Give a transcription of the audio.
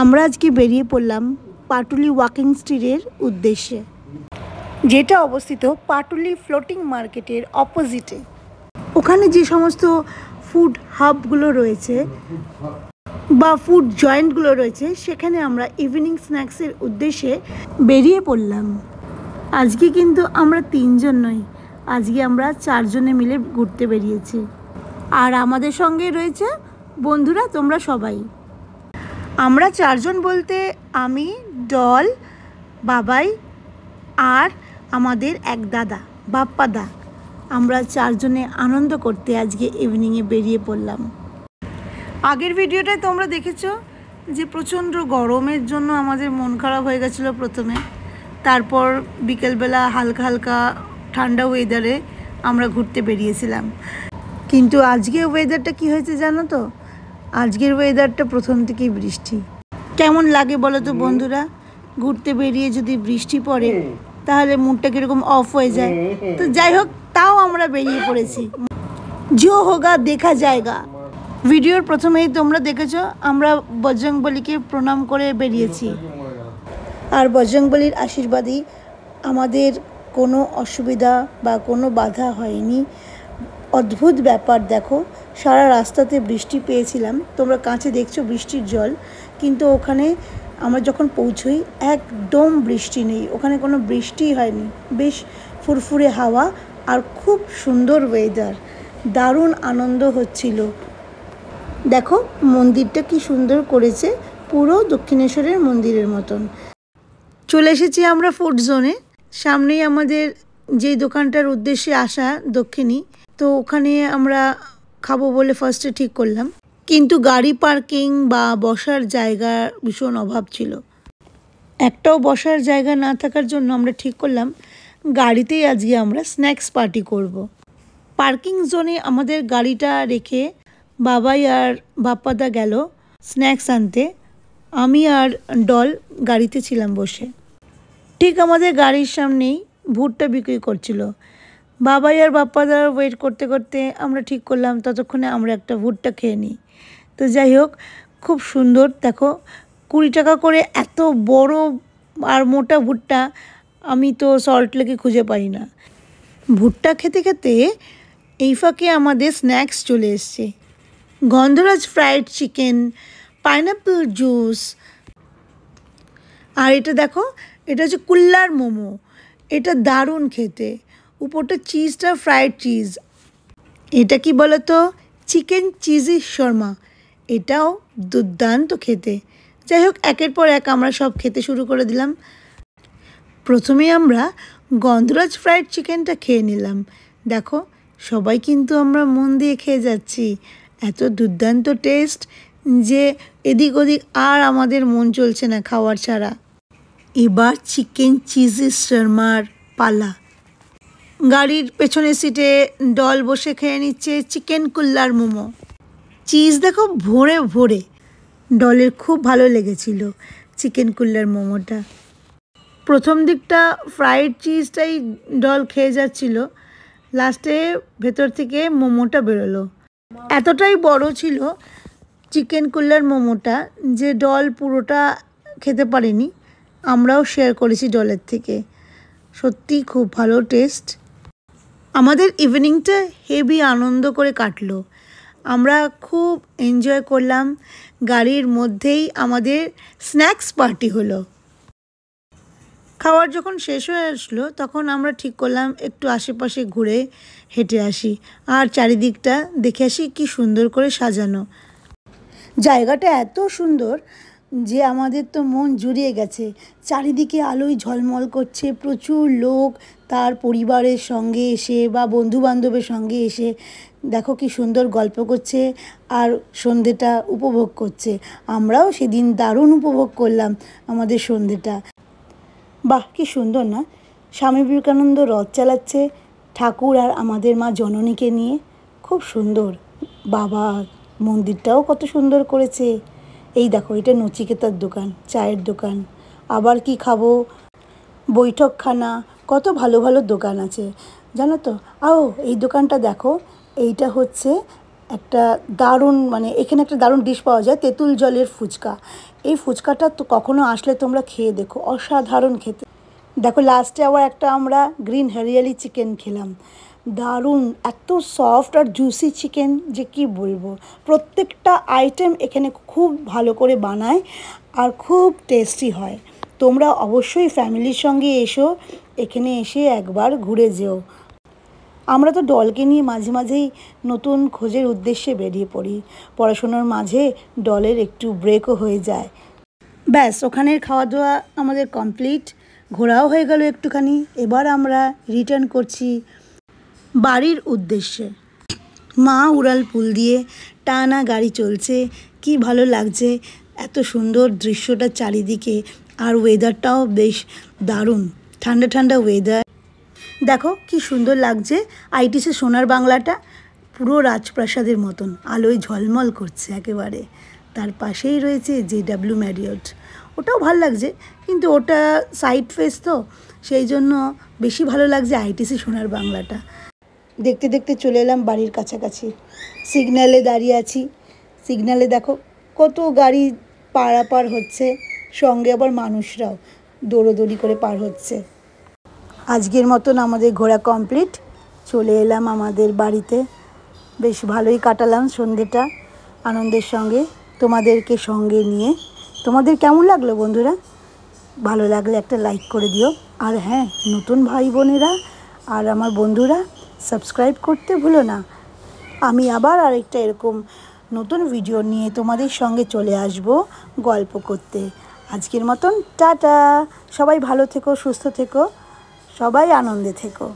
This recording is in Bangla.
আমরা আজকে বেরিয়ে পড়লাম পাটুলি ওয়াকিং স্ট্রিটের উদ্দেশ্যে, যেটা অবস্থিত পাটুলি ফ্লোটিং মার্কেটের অপোজিটে। ওখানে যে সমস্ত ফুড হাবগুলো রয়েছে বা ফুড জয়েন্টগুলো রয়েছে, সেখানে আমরা ইভিনিং স্ন্যাক্সের উদ্দেশ্যে বেরিয়ে পড়লাম। আজকে কিন্তু আমরা 3 জন নই, আজকে আমরা 4 জনে মিলে ঘুরতে বেরিয়েছি। আর আমাদের সঙ্গে রয়েছে বন্ধুরা, তোমরা সবাই। আমরা 4 জন বলতে আমি, ডল, বাবাই আর আমাদের এক দাদা, বাপ্পাদা। আমরা 4 জনে আনন্দ করতে আজকে ইভিনিংয়ে বেরিয়ে পড়লাম। আগের ভিডিওটায় তোমরা দেখেছো যে প্রচণ্ড গরমের জন্য আমাদের মন খারাপ হয়ে গেছিলো প্রথমে, তারপর বিকেলবেলা হালকা হালকা ঠান্ডা ওয়েদারে আমরা ঘুরতে বেরিয়েছিলাম। কিন্তু আজকে ওয়েদারটা কি হয়েছে জানো তো? আজকের ওয়েদারটা প্রথম থেকেই বৃষ্টি। কেমন লাগে বলো তো বন্ধুরা? ঘুরতে বেরিয়ে যদি বৃষ্টি পড়ে তাহলে মুডটা কীরকম অফ হয়ে যায়। তো যাই হোক, তাও আমরা বেরিয়ে পড়েছি। জো হোগা দেখা জায়গা। ভিডিওর প্রথমেই তোমরা দেখেছো আমরা বজরংবলীকে প্রণাম করে বেরিয়েছি, আর বজরংবলীর আশীর্বাদই আমাদের কোনো অসুবিধা বা কোনো বাধা হয়নি। অদ্ভুত ব্যাপার, দেখো সারা রাস্তাতে বৃষ্টি পেয়েছিলাম, তোমরা কাছে দেখছো বৃষ্টির জল, কিন্তু ওখানে আমরা যখন পৌঁছই একদম বৃষ্টি নেই, ওখানে কোনো বৃষ্টিই হয়নি। বেশ ফুরফুরে হাওয়া আর খুব সুন্দর ওয়েদার, দারুণ আনন্দ হচ্ছিল। দেখো মন্দিরটা কি সুন্দর করেছে, পুরো দক্ষিণেশ্বরের মন্দিরের মতন। চলে এসেছি আমরা ফুড জোনে। সামনেই আমাদের যেই দোকানটার উদ্দেশ্যে আসা, দক্ষিণী, তো ওখানে আমরা খাবো বলে ফার্স্টে ঠিক করলাম, কিন্তু গাড়ি পার্কিং বা বসার জায়গার ভীষণ অভাব ছিল। একটাও বসার জায়গা না থাকার জন্য আমরা ঠিক করলাম গাড়িতেই আজকে আমরা স্ন্যাক্স পার্টি করব। পার্কিং জোনে আমাদের গাড়িটা রেখে বাবাই আর বাপ্পাদা গেল স্ন্যাক্স আনতে। আমি আর ডল গাড়িতে ছিলাম বসে। ঠিক আমাদের গাড়ির সামনেই ভুট্টা বিক্রি করছিল। বাবাই আর বাপ্পাদার ওয়েট করতে করতে আমরা ঠিক করলাম ততক্ষণে আমরা একটা ভুট্টা খেয়ে নিই। তো যাই হোক, খুব সুন্দর, দেখো 20 টাকা করে এত বড় আর মোটা ভুট্টা আমি তো সল্টলেকে খুঁজে পাই না। ভুট্টা খেতে খেতে এই ফাঁকে আমাদের স্ন্যাক্স চলে এসছে। গন্ধরাজ ফ্রাইড চিকেন, পাইনাপেল জুস, আর এটা দেখো, এটা হচ্ছে কুল্লার মোমো। এটা দারুণ খেতে, উপরটা চিজটা ফ্রাইড চিজ। এটা কি বলো তো? Chicken cheesy shawarma. এটাও দুর্দান্ত খেতে। যাই হোক, একের পর এক আমরা সব খেতে শুরু করে দিলাম। প্রথমে আমরা গন্ধরাজ ফ্রাইড চিকেনটা খেয়ে নিলাম। দেখো সবাই কিন্তু আমরা মন দিয়ে খেয়ে যাচ্ছি, এত দুর্দান্ত টেস্ট যে এদিক ওদিক আর আমাদের মন চলছে না খাওয়ার ছাড়া। এবার চিকেন চিজি শর্মার পালা। গাড়ির পেছনের সিটে ডল বসে খেয়ে নিচ্ছে চিকেন কুল্লার মোমো। চিজ দেখো ভরে ভরে, ডলের খুব ভালো লেগেছিল চিকেন কুল্লার মোমোটা। প্রথম দিকটা ফ্রাইড চিজটাই ডল খেয়ে যাচ্ছিল, লাস্টে ভেতর থেকে মোমোটা বেরোলো। এতটাই বড় ছিল চিকেন কুল্লার মোমোটা যে ডল পুরোটা খেতে পারেনি, আমরাও শেয়ার করেছি ডলের থেকে। সত্যি খুব ভালো টেস্ট। আমাদের ইভিনিংটা হেভি আনন্দ করে কাটলো, আমরা খুব এনজয় করলাম। গাড়ির মধ্যেই আমাদের স্ন্যাক্স পার্টি হলো। খাওয়ার যখন শেষ হয়ে আসলো তখন আমরা ঠিক করলাম একটু আশেপাশে ঘুরে হেঁটে আসি আর চারিদিকটা দেখে আসি কি সুন্দর করে সাজানো। জায়গাটা এত সুন্দর যে আমাদের তো মন জুড়িয়ে গেছে। চারিদিকে আলোয় ঝলমল করছে, প্রচুর লোক তার পরিবারের সঙ্গে এসে বা বন্ধুবান্ধবের সঙ্গে এসে দেখো কি সুন্দর গল্প করছে আর সন্ধেটা উপভোগ করছে। আমরাও সেদিন দারুণ উপভোগ করলাম আমাদের সন্ধেটা। বাহ, কি সুন্দর না? স্বামী বিবেকানন্দ রথ চালাচ্ছে ঠাকুর আর আমাদের মা জননীকে নিয়ে, খুব সুন্দর। বাবা, মন্দিরটাও কত সুন্দর করেছে। এই দেখো, এটা নচিকেতার দোকান, চায়ের দোকান। আবার কি খাবো, বৈঠকখানা, কত ভালো ভালো দোকান আছে জানো তো। এই দোকানটা দেখো, এইটা হচ্ছে একটা দারুণ মানে এখানে একটা দারুণ ডিশ পাওয়া যায়, তেঁতুল জলের ফুচকা। এই ফুচকাটা তো কখনো আসলে তোমরা খেয়ে দেখো, অসাধারণ খেতে। দেখো লাস্টে আবার একটা আমরা গ্রিন হরিয়ালি চিকেন খেলাম, দারুণ, এত সফট আর জুসি চিকেন যে কি বলবো। প্রত্যেকটা আইটেম এখানে খুব ভালো করে বানায় আর খুব টেস্টি হয়। তোমরা অবশ্যই ফ্যামিলির সঙ্গে এসো, এখানে এসে একবার ঘুরে যেও। আমরা তো ডলকে নিয়ে মাঝে মাঝেই নতুন খোঁজের উদ্দেশ্যে বেরিয়ে পড়ি, পড়াশোনার মাঝে ডলের একটু ব্রেকও হয়ে যায়। ব্যাস ওখানের খাওয়া দাওয়া আমাদের কমপ্লিট, ঘোরাও হয়ে গেল একটুখানি। এবার আমরা রিটার্ন করছি বাড়ির উদ্দেশ্যে। মা উড়াল পুল দিয়ে টানা গাড়ি চলছে, কি ভালো লাগছে, এত সুন্দর দৃশ্যটা চারিদিকে, আর ওয়েদারটাও বেশ দারুণ, ঠান্ডা ঠান্ডা ওয়েদার। দেখো কি সুন্দর লাগছে আইটিসি সোনার বাংলাটা, পুরো রাজপ্রাসাদের মতন আলোয় ঝলমল করছে একেবারে। তার পাশেই রয়েছে JW ম্যারিয়ট, ওটাও ভালো লাগছে, কিন্তু ওটা সাইড ফেস তো, সেই জন্য বেশি ভালো লাগছে আইটিসি সোনার বাংলাটা। দেখতে দেখতে চলে এলাম বাড়ির কাছাকাছি, সিগন্যালে দাঁড়িয়ে আছি। সিগন্যালে দেখো কত গাড়ি পারাপার হচ্ছে, সঙ্গে আবার মানুষরাও দৌড়োদৌড়ি করে পার হচ্ছে। আজকের মতন আমাদের ঘোরা কমপ্লিট, চলে এলাম আমাদের বাড়িতে। বেশ ভালোই কাটালাম সন্ধ্যেটা আনন্দের সঙ্গে, তোমাদেরকে সঙ্গে নিয়ে। তোমাদের কেমন লাগলো বন্ধুরা? ভালো লাগলে একটা লাইক করে দিও। আর হ্যাঁ, নতুন ভাই বোনেরা আর আমার বন্ধুরা সাবস্ক্রাইব করতে ভুলো না। আমি আবার আরেকটা এরকম নতুন ভিডিও নিয়ে তোমাদের সঙ্গে চলে আসব গল্প করতে। আজকের মতন টাটা, সবাই ভালো থেকো, সুস্থ থেকো, সবাই আনন্দে থেকো।